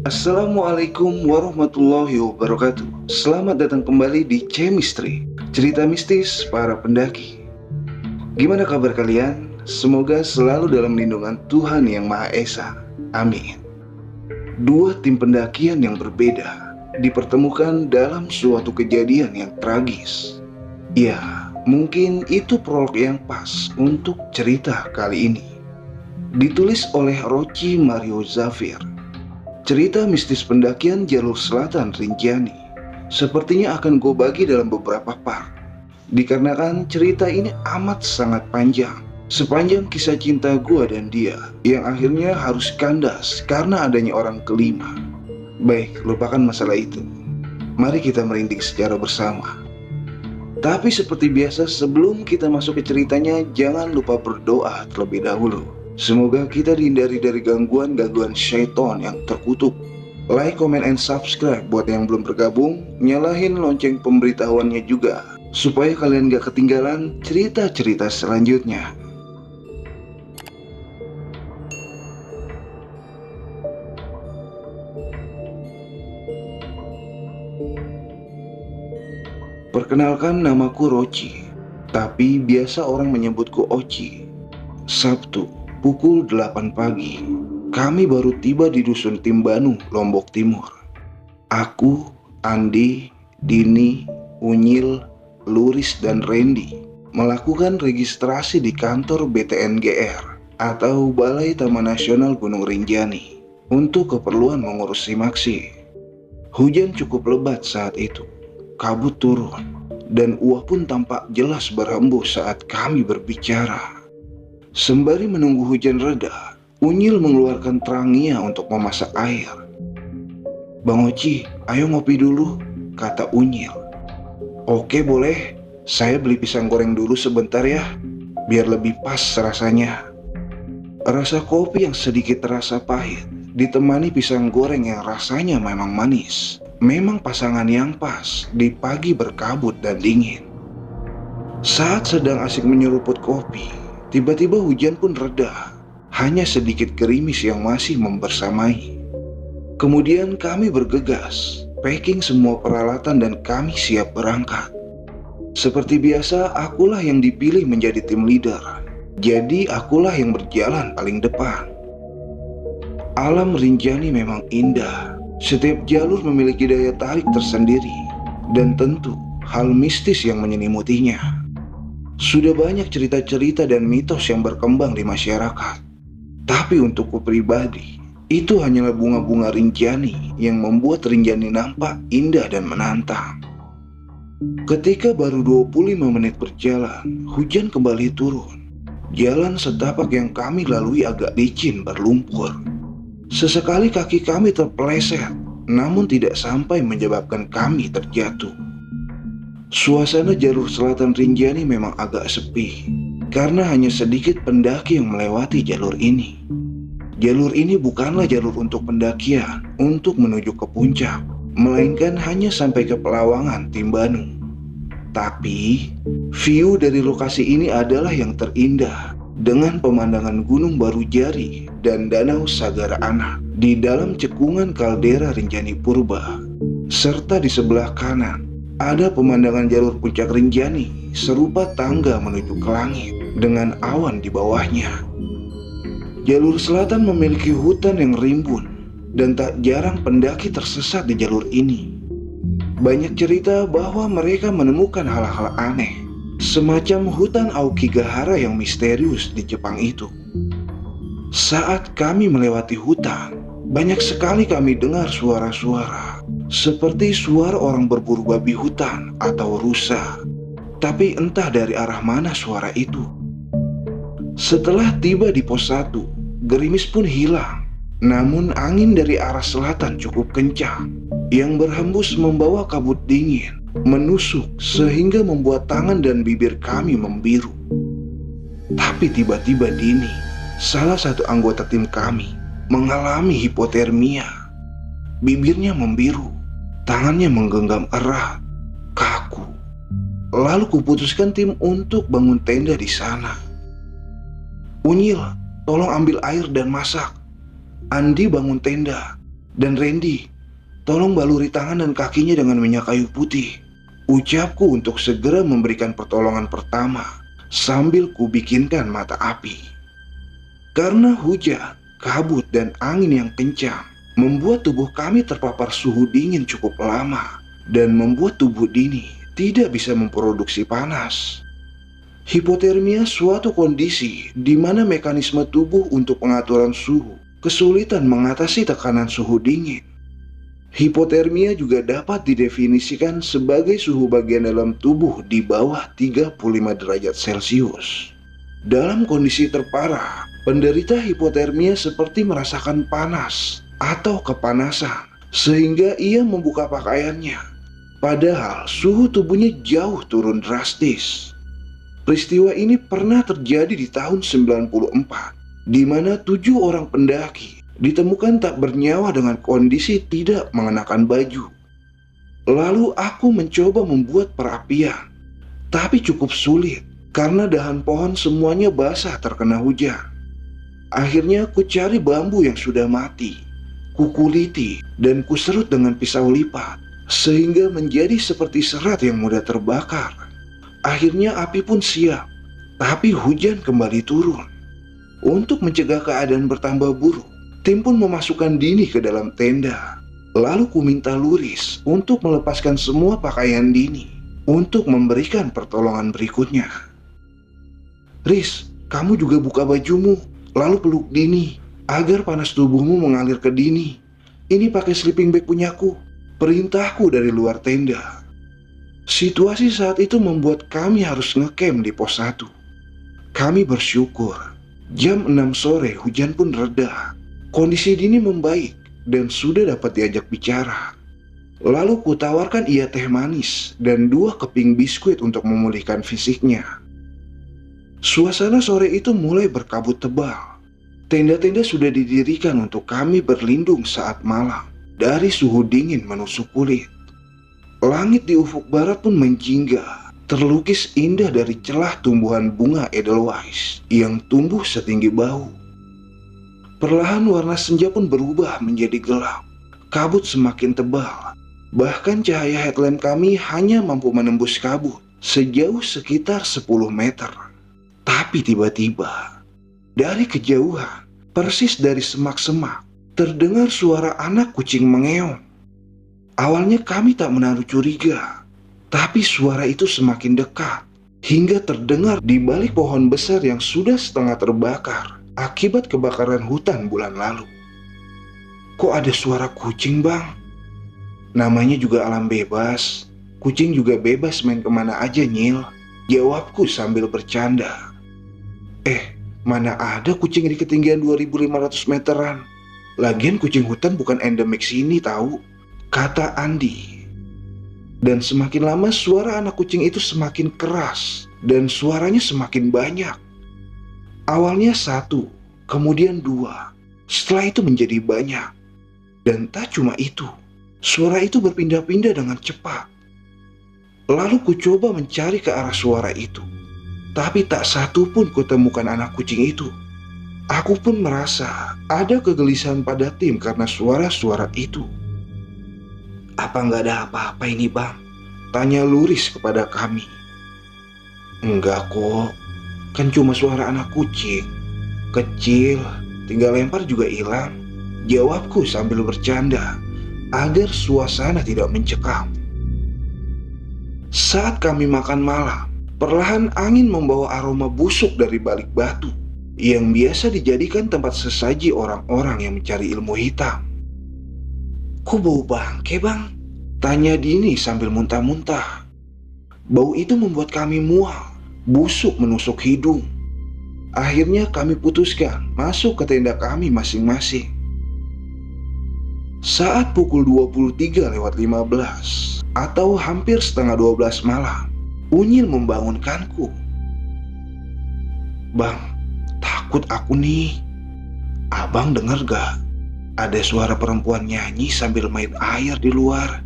Assalamualaikum warahmatullahi wabarakatuh. Selamat datang kembali di Chemistry, cerita mistis para pendaki. Gimana kabar kalian? Semoga selalu dalam lindungan Tuhan Yang Maha Esa. Amin. Dua tim pendakian yang berbeda dipertemukan dalam suatu kejadian yang tragis. Ya, mungkin itu prolog yang pas untuk cerita kali ini. Ditulis oleh Roci Mario Zafir. Cerita mistis pendakian jalur selatan Rinjani sepertinya akan gue bagi dalam beberapa part, dikarenakan cerita ini amat sangat panjang, sepanjang kisah cinta gue dan dia yang akhirnya harus kandas karena adanya orang kelima. Baik, lupakan masalah itu. Mari kita merinding secara bersama. Tapi seperti biasa, sebelum kita masuk ke ceritanya, jangan lupa berdoa terlebih dahulu. Semoga kita dihindari dari gangguan-gangguan syaitan yang terkutuk. Like, comment, and subscribe buat yang belum bergabung. Nyalahin lonceng pemberitahuannya juga, supaya kalian gak ketinggalan cerita-cerita selanjutnya. Perkenalkan, namaku Roci, tapi biasa orang menyebutku Oci. Sabtu, pukul 8 pagi, kami baru tiba di Dusun Timbanu, Lombok Timur. Aku, Andi, Dini, Unyil, Luris, dan Randy melakukan registrasi di kantor BTNGR atau Balai Taman Nasional Gunung Rinjani untuk keperluan mengurus simaksi. Hujan cukup lebat saat itu, kabut turun, dan uap pun tampak jelas berhembus saat kami berbicara. Sembari menunggu hujan reda, Unyil mengeluarkan terangnya untuk memasak air. "Bang Oci, ayo ngopi dulu," kata Unyil. "Oke boleh, saya beli pisang goreng dulu sebentar ya, biar lebih pas rasanya." Rasa kopi yang sedikit terasa pahit ditemani pisang goreng yang rasanya memang manis, memang pasangan yang pas di pagi berkabut dan dingin. Saat sedang asik menyeruput kopi, tiba-tiba hujan pun reda, hanya sedikit gerimis yang masih membersamai. Kemudian kami bergegas, packing semua peralatan dan kami siap berangkat. Seperti biasa, akulah yang dipilih menjadi tim leader, jadi akulah yang berjalan paling depan. Alam Rinjani memang indah, setiap jalur memiliki daya tarik tersendiri, dan tentu hal mistis yang menyelimutinya. Sudah banyak cerita-cerita dan mitos yang berkembang di masyarakat. Tapi untukku pribadi, itu hanyalah bunga-bunga Rinjani yang membuat Rinjani nampak indah dan menantang. Ketika baru 25 menit berjalan, hujan kembali turun. Jalan setapak yang kami lalui agak licin berlumpur. Sesekali kaki kami terpeleset, namun tidak sampai menyebabkan kami terjatuh. Suasana jalur selatan Rinjani memang agak sepi, karena hanya sedikit pendaki yang melewati jalur ini. Jalur ini bukanlah jalur untuk pendakian, untuk menuju ke puncak, melainkan hanya sampai ke Pelawangan Timbanu. Tapi, view dari lokasi ini adalah yang terindah, dengan pemandangan Gunung Barujari dan Danau Sagara Anak di dalam cekungan kaldera Rinjani Purba, serta di sebelah kanan ada pemandangan jalur puncak Rinjani serupa tangga menuju ke langit dengan awan di bawahnya. Jalur selatan memiliki hutan yang rimbun dan tak jarang pendaki tersesat di jalur ini. Banyak cerita bahwa mereka menemukan hal-hal aneh, semacam hutan Aokigahara yang misterius di Jepang itu. Saat kami melewati hutan, banyak sekali kami dengar suara-suara, seperti suara orang berburu babi hutan atau rusa. Tapi entah dari arah mana suara itu. Setelah tiba di pos 1, gerimis pun hilang. Namun angin dari arah selatan cukup kencang, yang berhembus membawa kabut dingin, menusuk sehingga membuat tangan dan bibir kami membiru. Tapi tiba-tiba Dini, salah satu anggota tim kami, mengalami hipotermia. Bibirnya membiru, tangannya menggenggam erat, kaku. Lalu kuputuskan tim untuk bangun tenda di sana. "Unyil, tolong ambil air dan masak." Andi bangun tenda, Dan Randy, tolong baluri tangan dan kakinya dengan minyak kayu putih. Ucapku untuk segera memberikan pertolongan pertama sambil kubikinkan mata api. Karena hujan, kabut, dan angin yang kencang membuat tubuh kami terpapar suhu dingin cukup lama dan membuat tubuh Dini tidak bisa memproduksi panas. Hipotermia suatu kondisi di mana mekanisme tubuh untuk pengaturan suhu kesulitan mengatasi tekanan suhu dingin. Hipotermia juga dapat didefinisikan sebagai suhu bagian dalam tubuh di bawah 35 derajat Celcius. Dalam kondisi terparah, penderita hipotermia seperti merasakan panas atau kepanasan sehingga ia membuka pakaiannya. Padahal suhu tubuhnya jauh turun drastis. Peristiwa ini pernah terjadi di tahun 94, di mana 7 orang pendaki ditemukan tak bernyawa dengan kondisi tidak mengenakan baju. Lalu aku mencoba membuat perapian, tapi cukup sulit karena dahan pohon semuanya basah terkena hujan. Akhirnya aku cari bambu yang sudah mati, kukuliti dan kuserut dengan pisau lipat sehingga menjadi seperti serat yang mudah terbakar. Akhirnya api pun siap, tapi hujan kembali turun. Untuk mencegah keadaan bertambah buruk, tim pun memasukkan Dini ke dalam tenda. Lalu ku minta Luris untuk melepaskan semua pakaian Dini untuk memberikan pertolongan berikutnya. Riz, kamu juga buka bajumu, lalu peluk Dini agar panas tubuhmu mengalir ke Dini. Ini pakai sleeping bag punyaku, perintahku dari luar tenda. Situasi saat itu membuat kami harus ngecamp di pos 1. Kami bersyukur, jam 6 sore hujan pun reda. Kondisi Dini membaik dan sudah dapat diajak bicara. Lalu kutawarkan ia teh manis dan 2 keping biskuit untuk memulihkan fisiknya. Suasana sore itu mulai berkabut tebal. Tenda-tenda sudah didirikan untuk kami berlindung saat malam dari suhu dingin menusuk kulit. Langit di ufuk barat pun menjingga, terlukis indah dari celah tumbuhan bunga Edelweiss yang tumbuh setinggi bahu. Perlahan warna senja pun berubah menjadi gelap, kabut semakin tebal. Bahkan cahaya headlamp kami hanya mampu menembus kabut sejauh sekitar 10 meter. Tapi tiba-tiba, dari kejauhan, persis dari semak-semak, terdengar suara anak kucing mengeong. Awalnya kami tak menaruh curiga, tapi suara itu semakin dekat, hingga terdengar di balik pohon besar yang sudah setengah terbakar akibat kebakaran hutan bulan lalu. Kok ada suara kucing, Bang? Namanya juga alam bebas, kucing juga bebas main kemana aja, Nyil, jawabku sambil bercanda. Mana ada kucing di ketinggian 2.500 meteran. Lagian kucing hutan bukan endemik sini tahu, kata Andi. Dan semakin lama suara anak kucing itu semakin keras dan suaranya semakin banyak. Awalnya 1, kemudian 2, setelah itu menjadi banyak. Dan tak cuma itu, suara itu berpindah-pindah dengan cepat. Lalu ku coba mencari ke arah suara itu, tapi tak satu pun kutemukan anak kucing itu. Aku pun merasa ada kegelisahan pada tim karena suara-suara itu. Apa nggak ada apa-apa ini, Bang? Tanya Luris kepada kami. Enggak kok, kan cuma suara anak kucing. Kecil, tinggal lempar juga hilang, jawabku sambil bercanda agar suasana tidak mencekam. Saat kami makan malam, perlahan angin membawa aroma busuk dari balik batu yang biasa dijadikan tempat sesaji orang-orang yang mencari ilmu hitam. Kok bau bangke, Bang? Tanya Dini sambil muntah-muntah. Bau itu membuat kami mual, busuk menusuk hidung. Akhirnya kami putuskan masuk ke tenda kami masing-masing. Saat pukul 23:15 atau hampir setengah 12 malam, Unyil membangunkanku. Bang, takut aku nih. Abang denger gak? Ada suara perempuan nyanyi sambil main air di luar.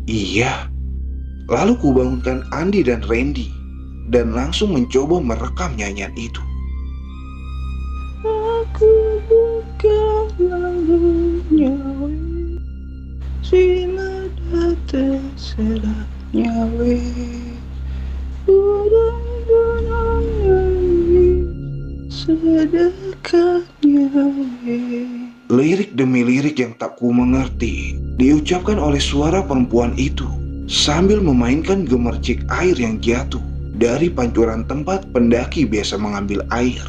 Iya. Lalu kubangunkan Andi dan Randy dan langsung mencoba merekam nyanyian itu. Aku bukan lalu Lirik demi lirik yang tak ku mengerti diucapkan oleh suara perempuan itu sambil memainkan gemercik air yang jatuh dari pancuran tempat pendaki biasa mengambil air.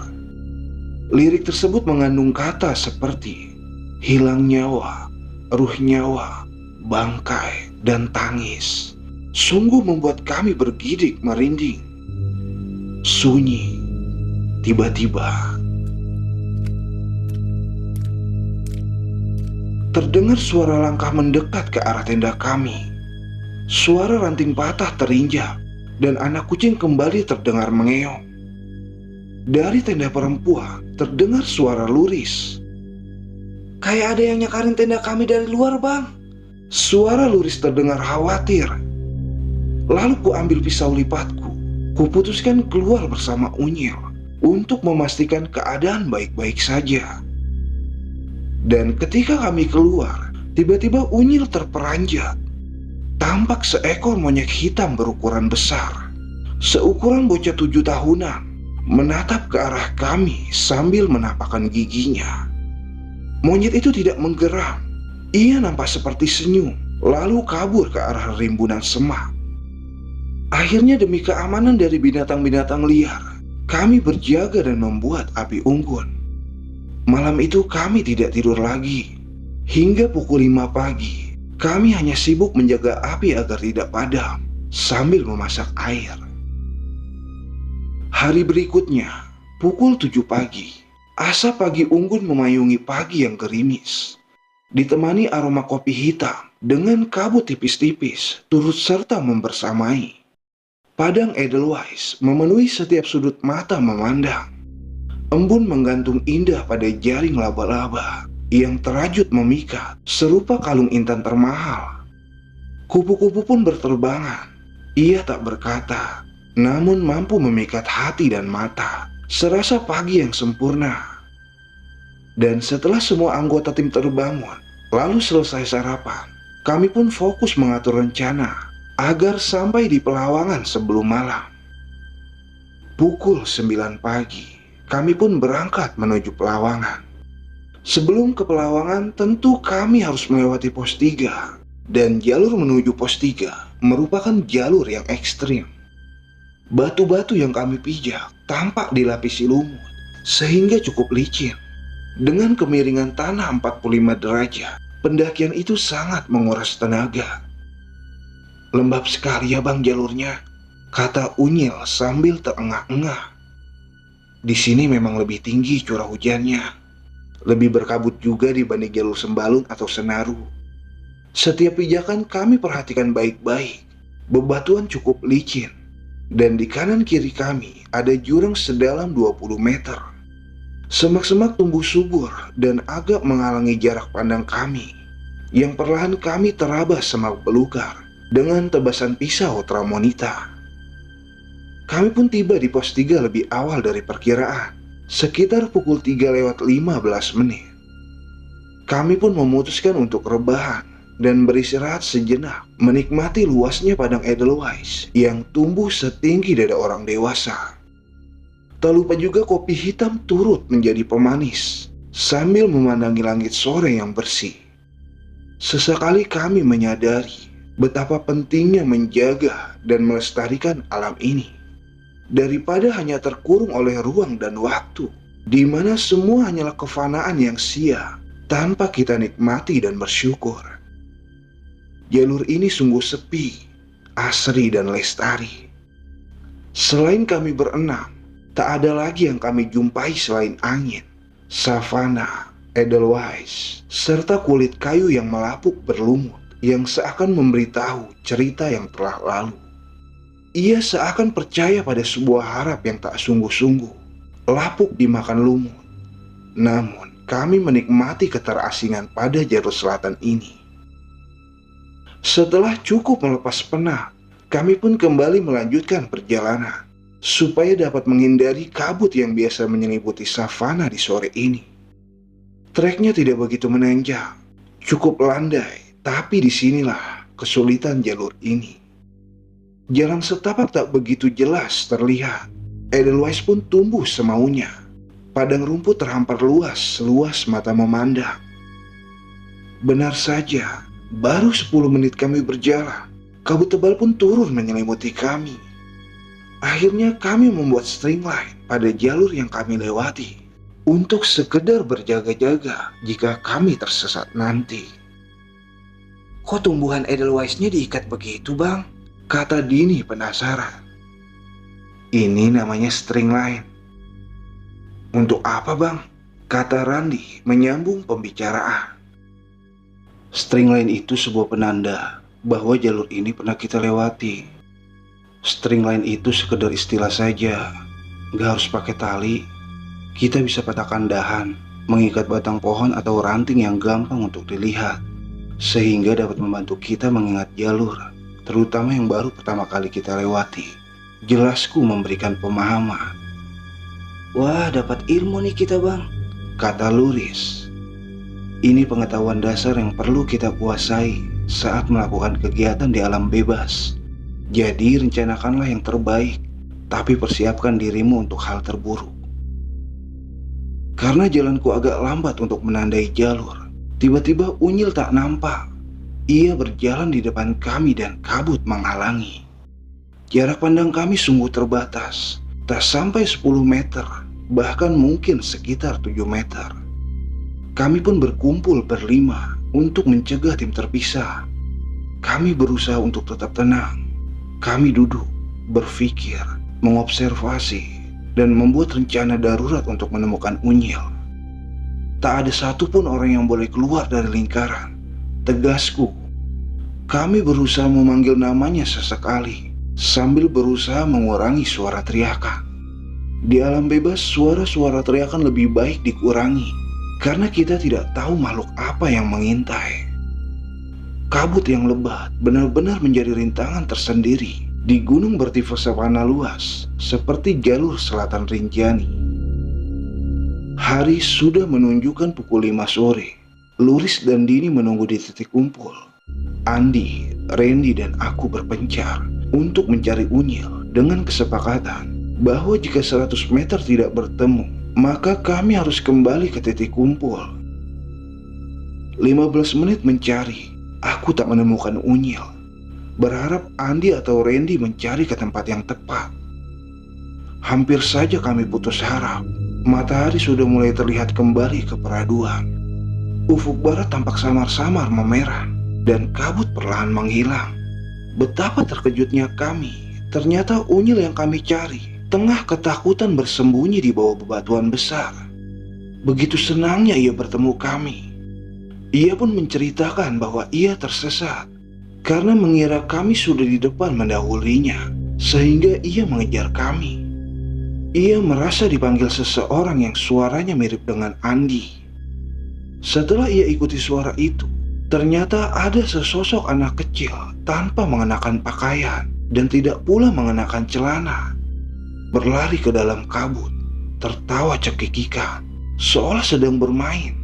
Lirik tersebut mengandung kata seperti hilang nyawa, ruh nyawa, bangkai, dan tangis. Sungguh membuat kami bergidik merinding. Sunyi. Tiba-tiba terdengar suara langkah mendekat ke arah tenda kami. Suara ranting patah terinjak dan anak kucing kembali terdengar mengeong. Dari tenda perempuan terdengar suara Luris. "Kayak ada yang nyakarin tenda kami dari luar, Bang." Suara Luris terdengar khawatir. Lalu ku ambil pisau lipatku. Ku putuskan keluar bersama Unyil untuk memastikan keadaan baik-baik saja. Dan ketika kami keluar, tiba-tiba Unyil terperanjat. Tampak seekor monyet hitam berukuran besar, seukuran bocah 7 tahunan, menatap ke arah kami sambil menampakkan giginya. Monyet itu tidak menggeram. Ia nampak seperti senyum, lalu kabur ke arah rimbunan semak. Akhirnya demi keamanan dari binatang-binatang liar, kami berjaga dan membuat api unggun. Malam itu kami tidak tidur lagi. Hingga pukul 5 pagi, kami hanya sibuk menjaga api agar tidak padam sambil memasak air. Hari berikutnya, pukul 7 pagi, asap pagi unggun memayungi pagi yang gerimis. Ditemani aroma kopi hitam dengan kabut tipis-tipis turut serta membersamai. Padang Edelweiss memenuhi setiap sudut mata memandang. Embun menggantung indah pada jaring laba-laba yang terajut memikat serupa kalung intan termahal. Kupu-kupu pun berterbangan. Ia tak berkata, namun mampu memikat hati dan mata, serasa pagi yang sempurna. Dan setelah semua anggota tim terbangun, lalu selesai sarapan, kami pun fokus mengatur rencana agar sampai di Pelawangan sebelum malam. Pukul 9 pagi, kami pun berangkat menuju Pelawangan. Sebelum ke Pelawangan, tentu kami harus melewati pos 3. Dan jalur menuju pos 3 merupakan jalur yang ekstrim. Batu-batu yang kami pijak tampak dilapisi lumut, sehingga cukup licin. Dengan kemiringan tanah 45 derajat, pendakian itu sangat menguras tenaga. "Lembab sekali ya Bang jalurnya," kata Unyil sambil terengah-engah. "Di sini memang lebih tinggi curah hujannya. Lebih berkabut juga dibanding jalur Sembalun atau Senaru. Setiap pijakan kami perhatikan baik-baik. Bebatuan cukup licin. Dan di kanan kiri kami ada jurang sedalam 20 meter. Semak-semak tumbuh subur dan agak menghalangi jarak pandang kami. Yang perlahan kami terabas semak belukar dengan tebasan pisau Tramonita. Kami pun tiba di pos 3 lebih awal dari perkiraan, sekitar pukul 3:15 menit. Kami pun memutuskan untuk rebahan dan beristirahat sejenak, menikmati luasnya padang Edelweiss yang tumbuh setinggi dada orang dewasa. Tak lupa juga kopi hitam turut menjadi pemanis, sambil memandangi langit sore yang bersih. Sesekali kami menyadari betapa pentingnya menjaga dan melestarikan alam ini, daripada hanya terkurung oleh ruang dan waktu, di mana semua hanyalah kefanaan yang sia tanpa kita nikmati dan bersyukur. Jalur ini sungguh sepi, asri dan lestari. Selain kami berenam, tak ada lagi yang kami jumpai selain angin, savana, Edelweiss, serta kulit kayu yang melapuk berlumut yang seakan memberitahu cerita yang telah lalu. Ia seakan percaya pada sebuah harap yang tak sungguh-sungguh, lapuk dimakan lumut. Namun, kami menikmati keterasingan pada jalur selatan ini. Setelah cukup melepas penat, kami pun kembali melanjutkan perjalanan, supaya dapat menghindari kabut yang biasa menyelimuti savana di sore ini. Treknya tidak begitu menanjak, cukup landai, tapi disinilah kesulitan jalur ini. Jalan setapak tak begitu jelas terlihat. Edelweiss pun tumbuh semaunya. Padang rumput terhampar luas mata memandang. Benar saja, baru 10 menit kami berjalan, kabut tebal pun turun menyelimuti kami. Akhirnya kami membuat string line pada jalur yang kami lewati untuk sekedar berjaga-jaga jika kami tersesat nanti. "Kok tumbuhan Edelweiss-nya diikat begitu, Bang?" kata Dini penasaran. "Ini namanya string line." "Untuk apa, Bang?" kata Randi menyambung pembicaraan. "String line itu sebuah penanda bahwa jalur ini pernah kita lewati. String line itu sekedar istilah saja, gak harus pakai tali. Kita bisa patahkan dahan, mengikat batang pohon atau ranting yang gampang untuk dilihat, sehingga dapat membantu kita mengingat jalur, terutama yang baru pertama kali kita lewati," jelasku memberikan pemahaman. "Wah, dapat ilmu nih kita, Bang," kata Luris. "Ini pengetahuan dasar yang perlu kita kuasai saat melakukan kegiatan di alam bebas. Jadi rencanakanlah yang terbaik, tapi persiapkan dirimu untuk hal terburuk." Karena jalanku agak lambat untuk menandai jalur, tiba-tiba Unyil tak nampak. Ia berjalan di depan kami dan kabut menghalangi. Jarak pandang kami sungguh terbatas, tak sampai 10 meter, bahkan mungkin sekitar 7 meter. Kami pun berkumpul berlima untuk mencegah tim terpisah. Kami berusaha untuk tetap tenang. Kami duduk, berpikir, mengobservasi, dan membuat rencana darurat untuk menemukan Unyil. Tak ada satupun orang yang boleh keluar dari lingkaran, tegasku. Kami berusaha memanggil namanya sesekali, sambil berusaha mengurangi suara teriakan. Di alam bebas, suara-suara teriakan lebih baik dikurangi, karena kita tidak tahu makhluk apa yang mengintai. Kabut yang lebat benar-benar menjadi rintangan tersendiri di gunung bertipe savana luas seperti jalur selatan Rinjani. Hari sudah menunjukkan pukul 5 sore. Luris dan Dini menunggu di titik kumpul. Andi, Randy, dan aku berpencar untuk mencari Unyil dengan kesepakatan bahwa jika 100 meter tidak bertemu, maka kami harus kembali ke titik kumpul. 15 menit mencari, aku tak menemukan Unyil. Berharap Andi atau Randy mencari ke tempat yang tepat. Hampir saja kami putus harap. Matahari sudah mulai terlihat kembali ke peraduan. Ufuk barat tampak samar-samar memerah dan kabut perlahan menghilang. Betapa terkejutnya kami. Ternyata Unyil yang kami cari tengah ketakutan bersembunyi di bawah bebatuan besar. Begitu senangnya ia bertemu kami. Ia pun menceritakan bahwa ia tersesat karena mengira kami sudah di depan mendahulinya, sehingga ia mengejar kami. Ia merasa dipanggil seseorang yang suaranya mirip dengan Andi. Setelah ia ikuti suara itu, ternyata ada sesosok anak kecil tanpa mengenakan pakaian dan tidak pula mengenakan celana, berlari ke dalam kabut, tertawa cekikikan, seolah sedang bermain.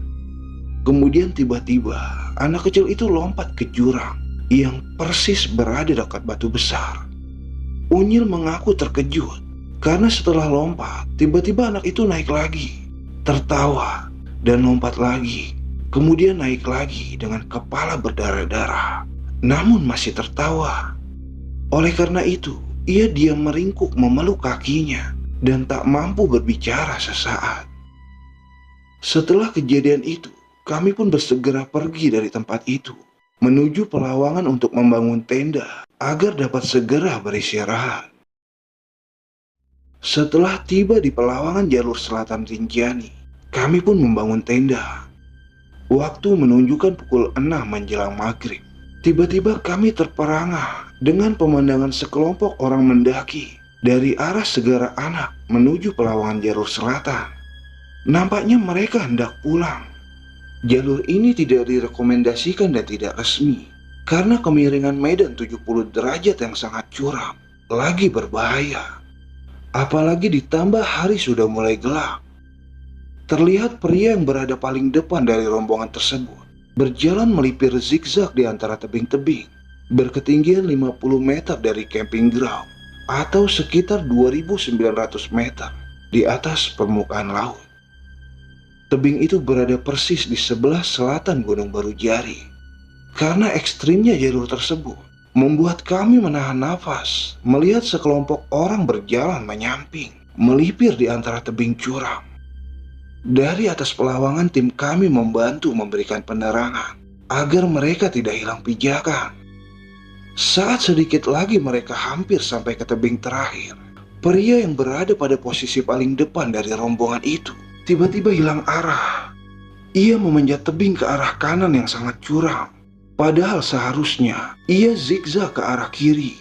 Kemudian tiba-tiba anak kecil itu lompat ke jurang yang persis berada dekat batu besar. Unyil mengaku terkejut karena setelah lompat, tiba-tiba anak itu naik lagi, tertawa, dan lompat lagi. Kemudian naik lagi dengan kepala berdarah-darah, namun masih tertawa. Oleh karena itu, ia diam meringkuk memeluk kakinya dan tak mampu berbicara sesaat. Setelah kejadian itu, kami pun bersegera pergi dari tempat itu, menuju Pelawangan untuk membangun tenda agar dapat segera beristirahat. Setelah tiba di Pelawangan jalur selatan Rinjani, kami pun membangun tenda. Waktu menunjukkan pukul 6 menjelang maghrib. Tiba-tiba kami terperangah dengan pemandangan sekelompok orang mendaki dari arah Segara Anak menuju Pelawangan jalur selatan. Nampaknya mereka hendak pulang. Jalur ini tidak direkomendasikan dan tidak resmi karena kemiringan medan 70 derajat yang sangat curam lagi berbahaya. Apalagi ditambah hari sudah mulai gelap. Terlihat pria yang berada paling depan dari rombongan tersebut berjalan melipir zigzag di antara tebing-tebing berketinggian 50 meter dari camping ground atau sekitar 2.900 meter di atas permukaan laut. Tebing itu berada persis di sebelah selatan Gunung Barujari. Karena ekstrimnya jalur tersebut, membuat kami menahan nafas melihat sekelompok orang berjalan menyamping, melipir di antara tebing curam. Dari atas pelawangan tim kami membantu memberikan penerangan agar mereka tidak hilang pijakan. Saat sedikit lagi mereka hampir sampai ke tebing terakhir, pria yang berada pada posisi paling depan dari rombongan itu tiba-tiba hilang arah. Ia memanjat tebing ke arah kanan yang sangat curam, padahal seharusnya ia zigzag ke arah kiri.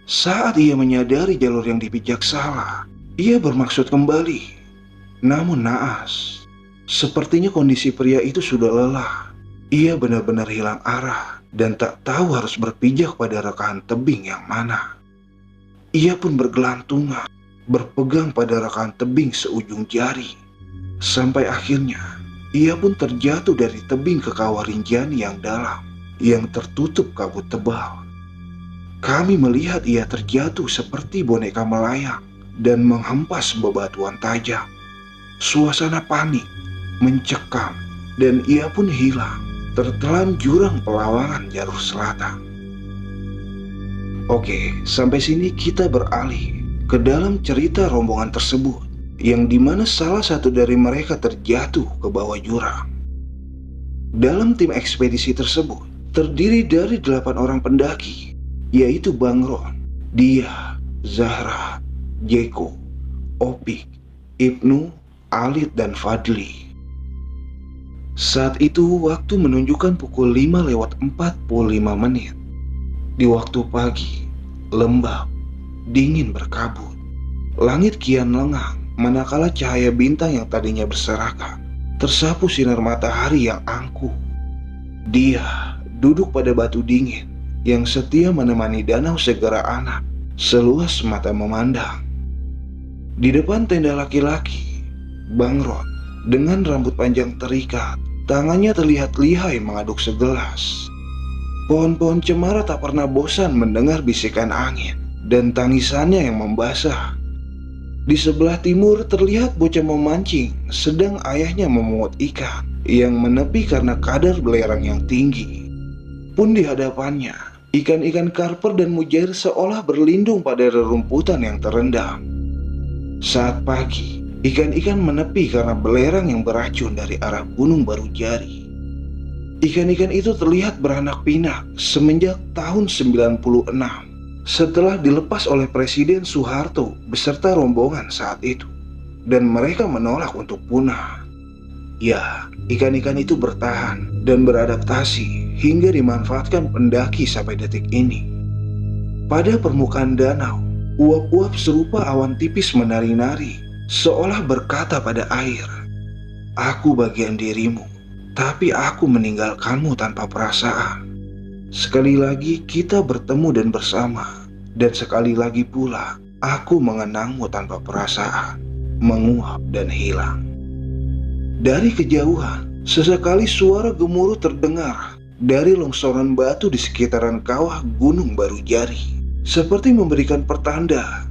Saat ia menyadari jalur yang dipijak salah, ia bermaksud kembali. Namun naas, sepertinya kondisi pria itu sudah lelah. Ia benar-benar hilang arah dan tak tahu harus berpijak pada rekahan tebing yang mana. Ia pun bergelantungan, berpegang pada rekahan tebing seujung jari. Sampai akhirnya, ia pun terjatuh dari tebing ke kawah rinjani yang dalam, yang tertutup kabut tebal. Kami melihat ia terjatuh seperti boneka melayang dan menghempas bebatuan tajam. Suasana panik, mencekam, dan ia pun hilang, tertelan jurang pelawangan jalur selatan. Oke, sampai sini kita beralih ke dalam cerita rombongan tersebut, yang dimana salah satu dari mereka terjatuh ke bawah jurang. Dalam tim ekspedisi tersebut terdiri dari 8 orang pendaki, yaitu Bang Ron, Dia, Zahra, Jeko, Opik, Ibnu, Alit, dan Fadli. Saat itu waktu menunjukkan pukul 5:45. Di waktu pagi, lembab, dingin berkabut. Langit kian lengang, manakala cahaya bintang yang tadinya berserakan tersapu sinar matahari yang angkuh. Dia duduk pada batu dingin yang setia menemani danau segera anak seluas mata memandang. Di depan tenda laki-laki, Bang Ron dengan rambut panjang terikat, tangannya terlihat lihai mengaduk segelas. Pohon-pohon cemara tak pernah bosan mendengar bisikan angin dan tangisannya yang membasah. Di sebelah timur terlihat bocah memancing, sedang ayahnya memungut ikan yang menepi karena kadar belerang yang tinggi. Pun di hadapannya, ikan-ikan karper dan mujair seolah berlindung pada rerumputan yang terendam. Saat pagi, ikan-ikan menepi karena belerang yang beracun dari arah Gunung Barujari. Ikan-ikan itu terlihat beranak pinak semenjak tahun 96. Setelah dilepas oleh Presiden Soeharto beserta rombongan saat itu, dan mereka menolak untuk punah. Ya, ikan-ikan itu bertahan dan beradaptasi hingga dimanfaatkan pendaki sampai detik ini. Pada permukaan danau, uap-uap serupa awan tipis menari-nari, seolah berkata pada air, "Aku bagian dirimu, tapi aku meninggalkanmu tanpa perasaan." Sekali lagi kita bertemu dan bersama, dan sekali lagi pula aku mengenangmu tanpa perasaan, menguap dan hilang. Dari kejauhan, sesekali suara gemuruh terdengar dari longsoran batu di sekitaran kawah Gunung Barujari, seperti memberikan pertanda.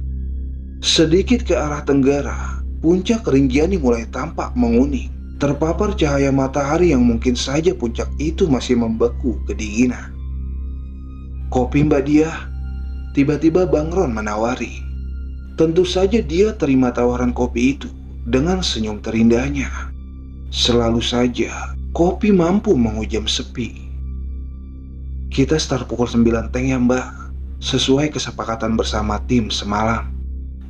Sedikit ke arah tenggara, puncak Rinjani mulai tampak menguning, terpapar cahaya matahari yang mungkin saja puncak itu masih membeku kedinginan. "Kopi Mbak Dia?" Tiba-tiba Bang Ron menawari. Tentu saja dia terima tawaran kopi itu dengan senyum terindahnya. Selalu saja kopi mampu menghujam sepi. "Kita start pukul 9 teng ya Mbak, sesuai kesepakatan bersama tim semalam.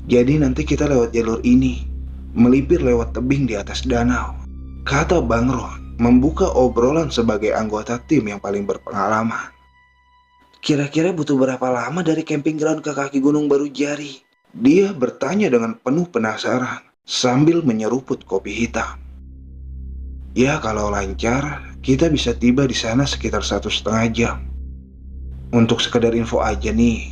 Jadi nanti kita lewat jalur ini, melipir lewat tebing di atas danau," kata Bang Ron membuka obrolan sebagai anggota tim yang paling berpengalaman. "Kira-kira butuh berapa lama dari camping ground ke kaki Gunung Barujari?" Dia bertanya dengan penuh penasaran sambil menyeruput kopi hitam. "Ya kalau lancar, kita bisa tiba di sana sekitar 1,5 jam. Untuk sekedar info aja nih,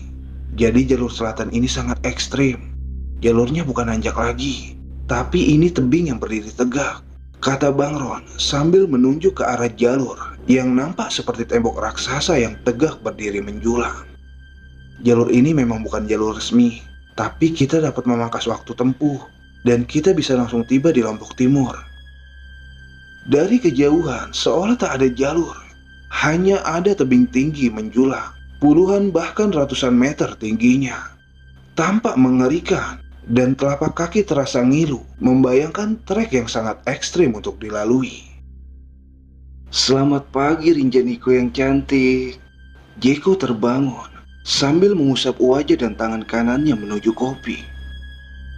jadi jalur selatan ini sangat ekstrim. Jalurnya bukan nanjak lagi, tapi ini tebing yang berdiri tegak," kata Bang Ron sambil menunjuk ke arah jalur yang nampak seperti tembok raksasa yang tegak berdiri menjulang. "Jalur ini memang bukan jalur resmi, tapi kita dapat memangkas waktu tempuh dan kita bisa langsung tiba di Lombok Timur." Dari kejauhan, seolah tak ada jalur. Hanya ada tebing tinggi menjulang, puluhan bahkan ratusan meter tingginya. Tampak mengerikan, dan telapak kaki terasa ngilu, membayangkan trek yang sangat ekstrim untuk dilalui. Selamat pagi Rinjaniko yang cantik. Jeko terbangun, sambil mengusap wajah dan tangan kanannya menuju kopi.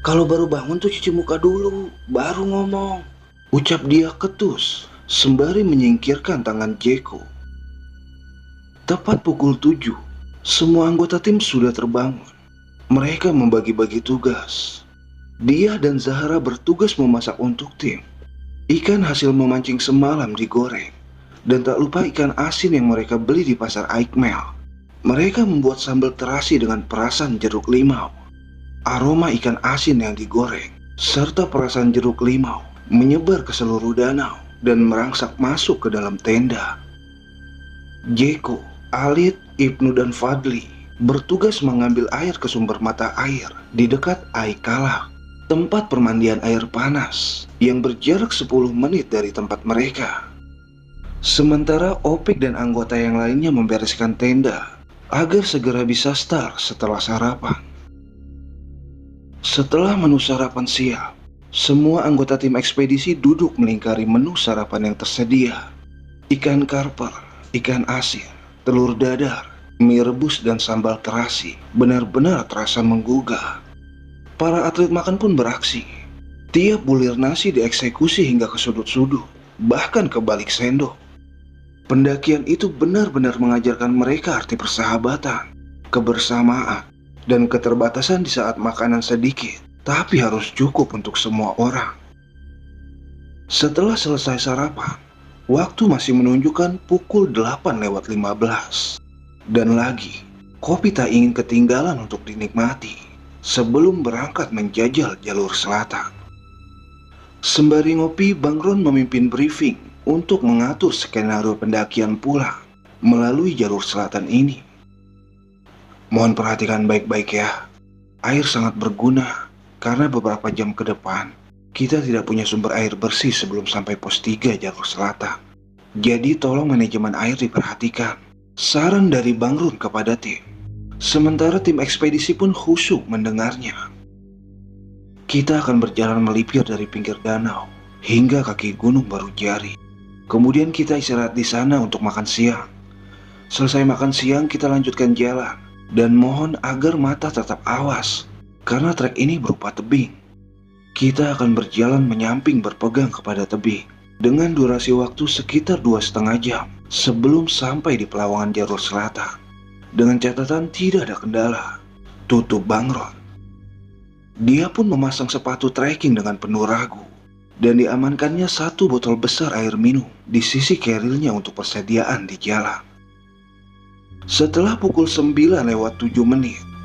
Kalau baru bangun tuh cuci muka dulu, baru ngomong. Ucap dia ketus, sembari menyingkirkan tangan Jeko. Tepat pukul 7, semua anggota tim sudah terbangun. Mereka membagi-bagi tugas. Dia dan Zahra bertugas memasak untuk tim. Ikan hasil memancing semalam digoreng. Dan tak lupa ikan asin yang mereka beli di pasar Aikmel. Mereka membuat sambal terasi dengan perasan jeruk limau. Aroma ikan asin yang digoreng serta perasan jeruk limau menyebar ke seluruh danau dan merangsak masuk ke dalam tenda. Jeko, Alit, Ibnu dan Fadli bertugas mengambil air ke sumber mata air di dekat Aikala, tempat permandian air panas yang berjarak 10 menit dari tempat mereka. Sementara Opik dan anggota yang lainnya membereskan tenda agar segera bisa start setelah sarapan. Setelah menu sarapan siap, semua anggota tim ekspedisi duduk melingkari menu sarapan yang tersedia. Ikan karper, ikan asin, telur dadar, mie rebus dan sambal terasi benar-benar terasa menggugah. Para atlet makan pun beraksi. Tiap bulir nasi dieksekusi hingga ke sudut-sudut, bahkan ke balik sendok. Pendakian itu benar-benar mengajarkan mereka arti persahabatan, kebersamaan, dan keterbatasan di saat makanan sedikit, tapi harus cukup untuk semua orang. Setelah selesai sarapan, waktu masih menunjukkan pukul 8:15. Dan lagi, kopi tak ingin ketinggalan untuk dinikmati sebelum berangkat menjajal jalur selatan. Sembari ngopi, Bang Ron memimpin briefing untuk mengatur skenario pendakian pulang melalui jalur selatan ini. Mohon perhatikan baik-baik ya. Air sangat berguna karena beberapa jam ke depan kita tidak punya sumber air bersih sebelum sampai pos 3 jalur selatan. Jadi tolong manajemen air diperhatikan. Saran dari Bang Run kepada tim. Sementara tim ekspedisi pun khusyuk mendengarnya. Kita akan berjalan melipir dari pinggir danau hingga kaki gunung Barujari. Kemudian kita istirahat di sana untuk makan siang. Selesai makan siang kita lanjutkan jalan. Dan mohon agar mata tetap awas karena trek ini berupa tebing. Kita akan berjalan menyamping berpegang kepada tebing dengan durasi waktu sekitar 2,5 jam sebelum sampai di pelawangan jalur selatan. Dengan catatan tidak ada kendala, tutup Bang Ron. Dia pun memasang sepatu trekking dengan penuh ragu dan diamankannya 1 botol besar air minum di sisi kerilnya untuk persediaan di jalan. Setelah pukul 9:07,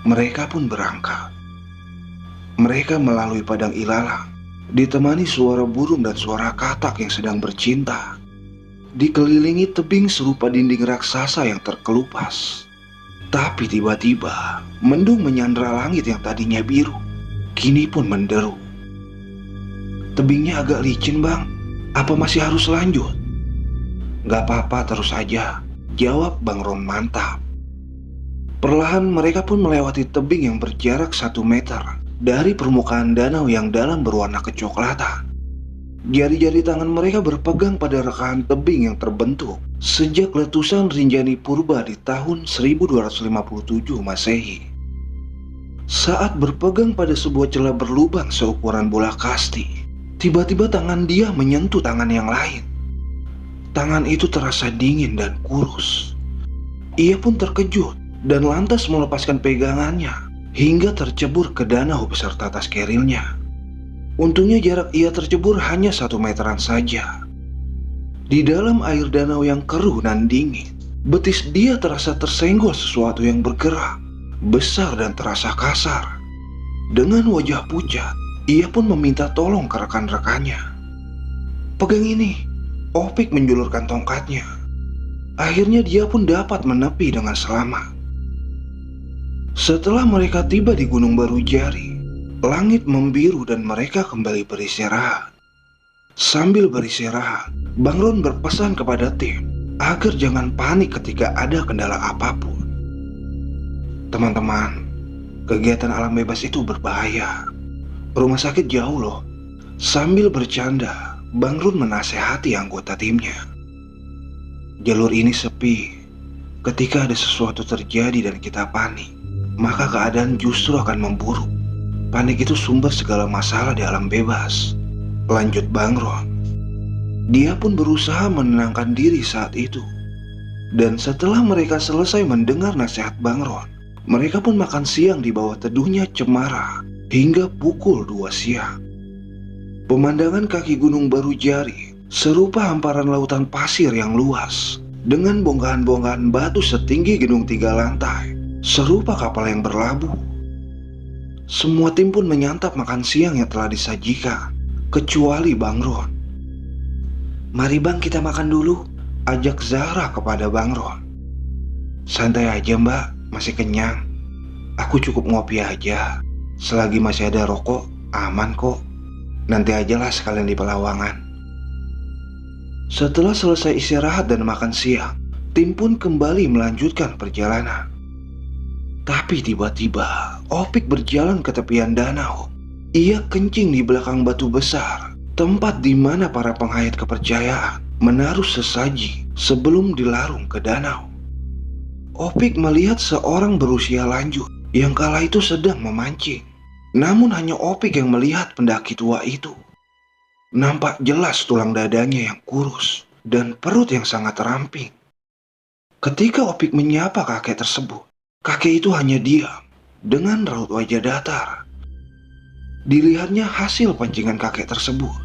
mereka pun berangkat. Mereka melalui padang ilalang, ditemani suara burung dan suara katak yang sedang bercinta. Dikelilingi tebing serupa dinding raksasa yang terkelupas. Tapi tiba-tiba, mendung menyandra langit yang tadinya biru, kini pun menderu. Tebingnya agak licin bang, apa masih harus lanjut? Gak apa-apa, terus aja, jawab Bang Ron mantap. Perlahan mereka pun melewati tebing yang berjarak 1 meter dari permukaan danau yang dalam berwarna kecoklatan. Jari-jari tangan mereka berpegang pada rekahan tebing yang terbentuk sejak letusan Rinjani Purba di tahun 1257 Masehi. Saat berpegang pada sebuah celah berlubang seukuran bola kasti, tiba-tiba tangan dia menyentuh tangan yang lain. Tangan itu terasa dingin dan kurus. Ia pun terkejut dan lantas melepaskan pegangannya hingga tercebur ke danau beserta tas kerilnya. Untungnya jarak ia tercebur hanya 1 meteran saja. Di dalam air danau yang keruh dan dingin, betis dia terasa tersenggol sesuatu yang bergerak, besar dan terasa kasar. Dengan wajah pucat, ia pun meminta tolong ke rekan-rekannya. Pegang ini, Opik menjulurkan tongkatnya. Akhirnya dia pun dapat menepi dengan selamat. Setelah mereka tiba di Gunung Barujari, langit membiru dan mereka kembali beristirahat. Sambil beristirahat, Bang Ron berpesan kepada tim agar jangan panik ketika ada kendala apapun. Teman-teman, kegiatan alam bebas itu berbahaya. Rumah sakit jauh loh. Sambil bercanda, Bang Ron menasehati anggota timnya. Jalur ini sepi. Ketika ada sesuatu terjadi dan kita panik, maka keadaan justru akan memburuk. Panik itu sumber segala masalah di alam bebas, lanjut Bang Ron. Dia pun berusaha menenangkan diri saat itu. Dan setelah mereka selesai mendengar nasihat Bang Ron, mereka pun makan siang di bawah teduhnya cemara hingga pukul 2 siang. Pemandangan kaki Gunung Baru Jari serupa hamparan lautan pasir yang luas dengan bongkahan-bongkahan batu setinggi gedung 3 lantai, serupa kapal yang berlabuh. Semua tim pun menyantap makan siang yang telah disajikan, kecuali Bang Ron. "Mari Bang, kita makan dulu," ajak Zahra kepada Bang Ron. "Santai aja Mbak, masih kenyang. Aku cukup ngopi aja. Selagi masih ada rokok, aman kok. Nanti ajalah sekalian di Pelawangan." Setelah selesai istirahat dan makan siang, tim pun kembali melanjutkan perjalanan. Tapi tiba-tiba Opik berjalan ke tepian danau. Ia kencing di belakang batu besar, tempat di mana para penghayat kepercayaan menaruh sesaji sebelum dilarung ke danau. Opik melihat seorang berusia lanjut yang kala itu sedang memancing. Namun hanya Opik yang melihat pendaki tua itu. Nampak jelas tulang dadanya yang kurus dan perut yang sangat ramping. Ketika Opik menyapa kakek tersebut, kakek itu hanya diam dengan raut wajah datar. Dilihatnya hasil pancingan kakek tersebut.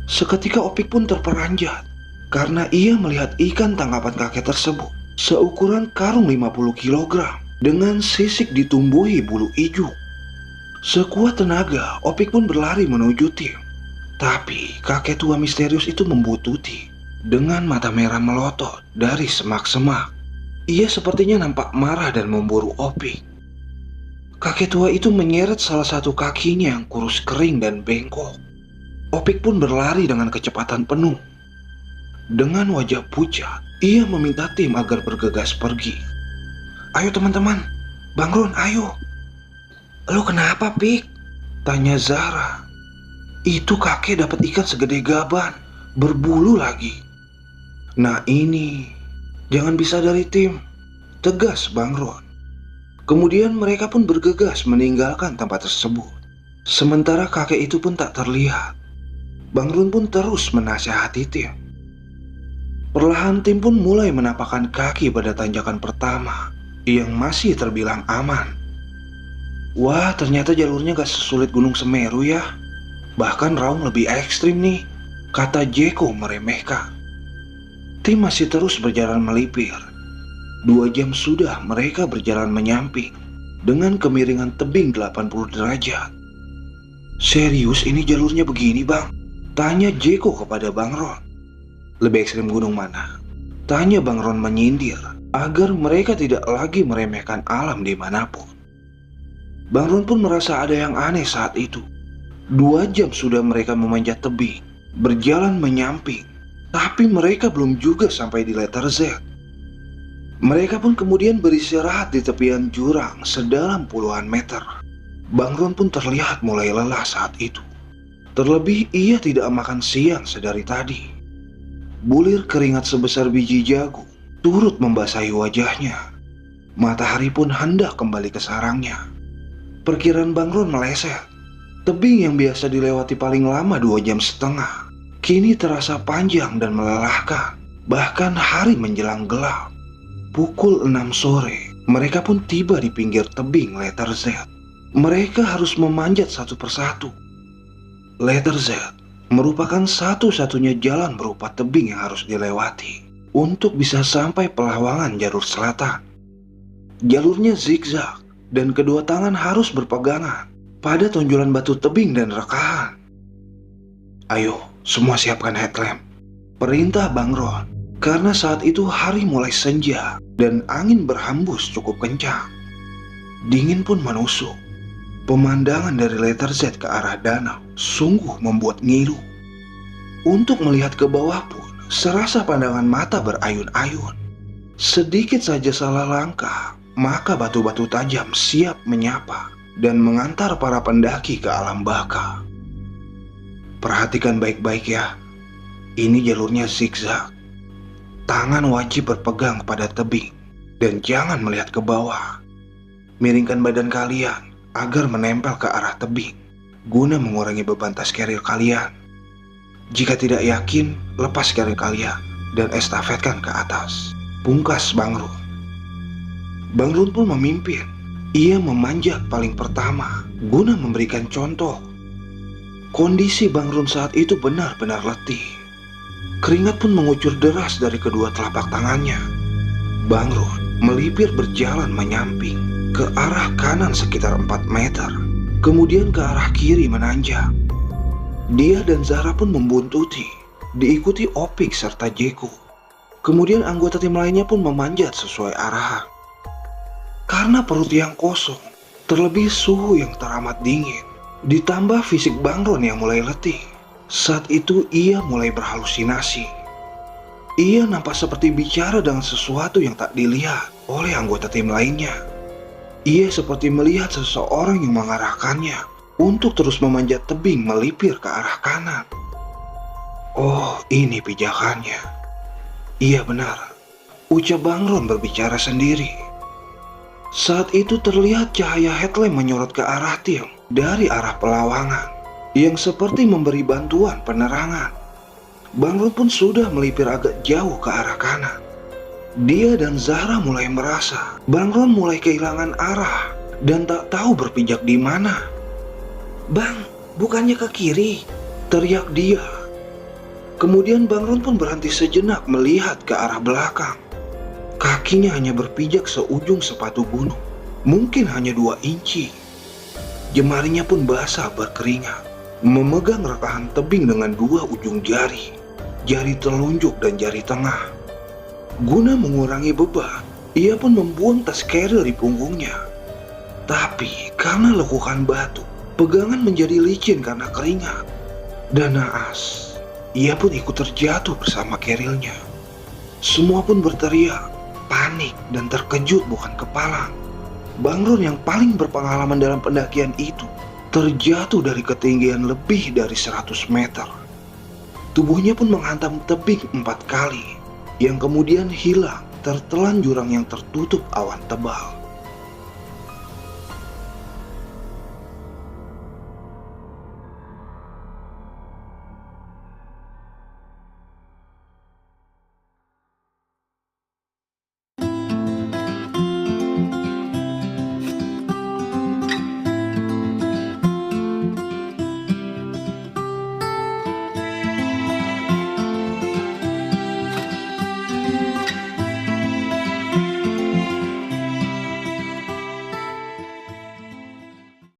Seketika Opik pun terperanjat karena ia melihat ikan tangkapan kakek tersebut seukuran karung 50 kg dengan sisik ditumbuhi bulu ijuk. Sekuat tenaga, Opik pun berlari menuju tim. Tapi kakek tua misterius itu membututi dengan mata merah melotot dari semak-semak. Ia sepertinya nampak marah dan memburu Opik. Kakek tua itu menyeret salah satu kakinya yang kurus kering dan bengkok. Opik pun berlari dengan kecepatan penuh. Dengan wajah pucat, ia meminta tim agar bergegas pergi. "Ayo teman-teman, Bang Ron, ayo." "Lo kenapa, Pik?" tanya Zahra. "Itu kakek dapat ikan segede gaban, berbulu lagi." "Nah ini, jangan bisa dari tim," tegas Bang Ron. Kemudian mereka pun bergegas meninggalkan tempat tersebut. Sementara kakek itu pun tak terlihat. Bang Ron pun terus menasihati tim. Perlahan tim pun mulai menapakkan kaki pada tanjakan pertama yang masih terbilang aman. "Wah, ternyata jalurnya gak sesulit Gunung Semeru ya. Bahkan raung lebih ekstrim nih," kata Jeko meremehkan. Tim masih terus berjalan melipir. 2 jam sudah mereka berjalan menyamping dengan kemiringan tebing 80 derajat. "Serius ini jalurnya begini Bang?" tanya Jeko kepada Bang Ron. "Lebih ekstrim gunung mana?" tanya Bang Ron menyindir agar mereka tidak lagi meremehkan alam dimanapun. Bang Ron pun merasa ada yang aneh saat itu. 2 jam sudah mereka memanjat tebing, berjalan menyamping, tapi mereka belum juga sampai di letter Z. Mereka pun kemudian beristirahat di tepian jurang sedalam puluhan meter. Bang Ron pun terlihat mulai lelah saat itu. Terlebih ia tidak makan siang sedari tadi. Bulir keringat sebesar biji jagung turut membasahi wajahnya. Matahari pun hendak kembali ke sarangnya. Perkiraan Bang Ron meleset. Tebing yang biasa dilewati paling lama 2,5 jam, kini terasa panjang dan melelahkan. Bahkan hari menjelang gelap. Pukul 6 sore, mereka pun tiba di pinggir tebing letter Z. Mereka harus memanjat satu persatu. Letter Z merupakan satu-satunya jalan berupa tebing yang harus dilewati untuk bisa sampai Pelawangan jalur selatan. Jalurnya zigzag dan kedua tangan harus berpegangan pada tonjolan batu tebing dan rekahan. "Ayo, semua siapkan headlamp," perintah Bang Ron. Karena saat itu hari mulai senja dan angin berhembus cukup kencang. Dingin pun menusuk. Pemandangan dari letter Z ke arah danau sungguh membuat ngilu. Untuk melihat ke bawah pun serasa pandangan mata berayun-ayun. Sedikit saja salah langkah, maka batu-batu tajam siap menyapa dan mengantar para pendaki ke alam baka. Perhatikan baik-baik ya, ini jalurnya zigzag. Tangan wajib berpegang pada tebing dan jangan melihat ke bawah. Miringkan badan kalian agar menempel ke arah tebing guna mengurangi beban tas keril kalian. Jika tidak yakin, lepas keril kalian dan estafetkan ke atas. Pungkas Bang Run. Bang Run pun memimpin. Ia memanjat paling pertama guna memberikan contoh. Kondisi Bang Run saat itu benar-benar letih. Keringat pun mengucur deras dari kedua telapak tangannya. Bang Run melipir berjalan menyamping ke arah kanan sekitar 4 meter, kemudian ke arah kiri menanjak. Dia dan Zara pun membuntuti, diikuti Opik serta Jeko. Kemudian anggota tim lainnya pun memanjat sesuai arahan. Karena perut yang kosong, terlebih suhu yang teramat dingin, ditambah fisik Bang Run yang mulai letih, saat itu ia mulai berhalusinasi. Ia nampak seperti bicara dengan sesuatu yang tak dilihat oleh anggota tim lainnya. Ia seperti melihat seseorang yang mengarahkannya untuk terus memanjat tebing melipir ke arah kanan. Oh, ini pijakannya. Iya benar, ucap Bang Run berbicara sendiri. Saat itu terlihat cahaya headlamp menyorot ke arah tim dari arah pelawangan yang seperti memberi bantuan penerangan. Bang Run pun sudah melipir agak jauh ke arah kanan. Dia dan Zara mulai merasa Bang Run mulai kehilangan arah dan tak tahu berpijak di mana. "Bang, bukannya ke kiri?" teriak dia. Kemudian Bang Run pun berhenti sejenak melihat ke arah belakang. Kakinya hanya berpijak seujung sepatu gunung, mungkin hanya 2 inci. Jemarinya pun basah berkeringat, memegang rekahan tebing dengan 2 ujung jari, jari telunjuk dan jari tengah. Guna mengurangi beban, ia pun membuang tas keril di punggungnya. Tapi karena lekukan batu, pegangan menjadi licin karena keringat. Dan naas, ia pun ikut terjatuh bersama kerilnya. Semua pun berteriak, panik dan terkejut bukan kepalang. Bang Run yang paling berpengalaman dalam pendakian itu terjatuh dari ketinggian lebih dari 100 meter. Tubuhnya pun menghantam tebing 4 kali, yang kemudian hilang tertelan jurang yang tertutup awan tebal.